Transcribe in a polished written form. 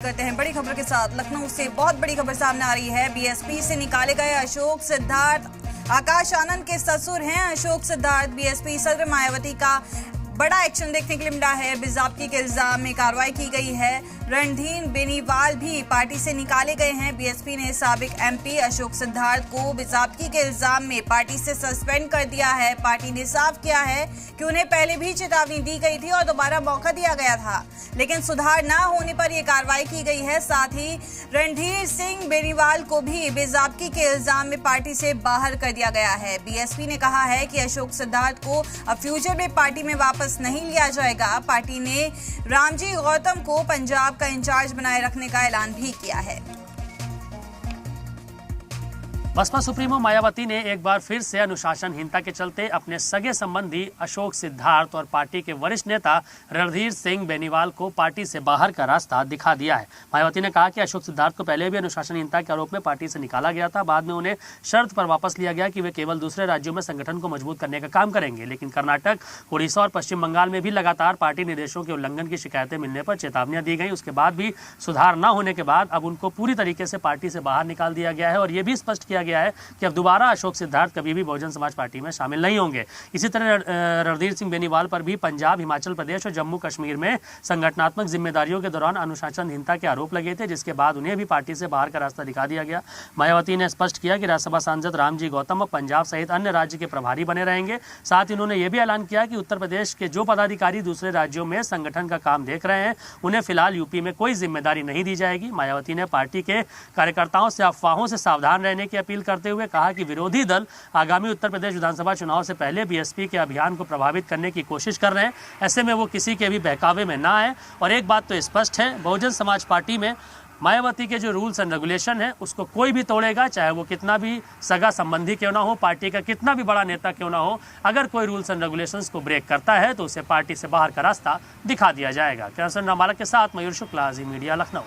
करते हैं बड़ी खबर के साथ। लखनऊ से बहुत बड़ी खबर सामने आ रही है। बीएसपी से निकाले गए अशोक सिद्धार्थ आकाश आनंद के ससुर हैं। अशोक सिद्धार्थ बीएसपी सदर मायावती का बड़ा एक्शन देखने के लिए मिला है। बेजाबती के इल्जाम में कार्रवाई की गई है। रणधीर बेनीवाल भी पार्टी से निकाले गए हैं। बीएसपी ने साबिक एमपी अशोक सिद्धार्थ को बेजाबती के इल्जाम में पार्टी से सस्पेंड कर दिया है। पार्टी ने साफ किया है कि उन्हें पहले भी चेतावनी दी गई थी और दोबारा मौका दिया गया था, लेकिन सुधार न होने पर यह कार्रवाई की गई है। साथ ही रणधीर सिंह बेनीवाल को भी बेजाबती के इल्जाम में पार्टी से बाहर कर दिया गया है। बीएसपी ने कहा है कि अशोक सिद्धार्थ को अब फ्यूचर में पार्टी में वापस नहीं लिया जाएगा। पार्टी ने रामजी गौतम को पंजाब का इंचार्ज बनाए रखने का ऐलान भी किया है। बसपा सुप्रीमो मायावती ने एक बार फिर से अनुशासनहीनता के चलते अपने सगे संबंधी अशोक सिद्धार्थ और पार्टी के वरिष्ठ नेता रणधीर सिंह बेनीवाल को पार्टी से बाहर का रास्ता दिखा दिया है। मायावती ने कहा कि अशोक सिद्धार्थ को पहले भी अनुशासनहीनता के आरोप में पार्टी से निकाला गया था। बाद में उन्हें शर्त पर वापस लिया गया कि वे केवल दूसरे राज्यों में संगठन को मजबूत करने का काम करेंगे, लेकिन कर्नाटक, उड़ीसा और पश्चिम बंगाल में भी लगातार पार्टी निर्देशों के उल्लंघन की शिकायतें मिलने पर चेतावनियां दी गई। उसके बाद भी सुधार न होने के बाद अब उनको पूरी तरीके से पार्टी से बाहर निकाल दिया गया है और ये भी स्पष्ट किया गया है कि अब दोबारा अशोक सिद्धार्थ कभी भी बहुजन समाज पार्टी में शामिल नहीं होंगे। इसी तरह रणधीर सिंह बेनीवाल पर भी पंजाब, हिमाचल प्रदेश और जम्मू कश्मीर में संगठनात्मक जिम्मेदारियों के दौरान अनुशासनहीनता के आरोप लगे थे, जिसके बाद उन्हें भी पार्टी से बाहर का रास्ता दिखा दिया गया। मायावती ने स्पष्ट किया कि राज्यसभा सांसद रामजी गौतम अब पंजाब सहित अन्य राज्य के प्रभारी बने रहेंगे। साथ ही उन्होंने यह भी ऐलान किया कि उत्तर प्रदेश के जो पदाधिकारी दूसरे राज्यों में संगठन का काम देख रहे हैं उन्हें फिलहाल यूपी में कोई जिम्मेदारी नहीं दी जाएगी। मायावती ने पार्टी के कार्यकर्ताओं से अफवाहों से सावधान रहने की अपील करते हुए कहा कि विरोधी दल आगामी उत्तर प्रदेश विधानसभा चुनाव से पहले बीएसपी के अभियान को प्रभावित करने की कोशिश कर रहे हैं। ऐसे में वो किसी के भी बहकावे में ना आए। और एक बात तो स्पष्ट है, बहुजन समाज पार्टी में मायावती के जो रूल्स एंड रेगुलेशन है उसको कोई भी तोड़ेगा, चाहे वो कितना भी सगा संबंधी क्यों ना हो, पार्टी का कितना भी बड़ा नेता क्यों ना हो। अगर कोई रूल्स एंड रेगुलेशंस को ब्रेक करता है तो उसे पार्टी से बाहर का रास्ता दिखा दिया जाएगा। कैंसर नामालक के साथ मयूर शुक्ला, जी मीडिया, लखनऊ।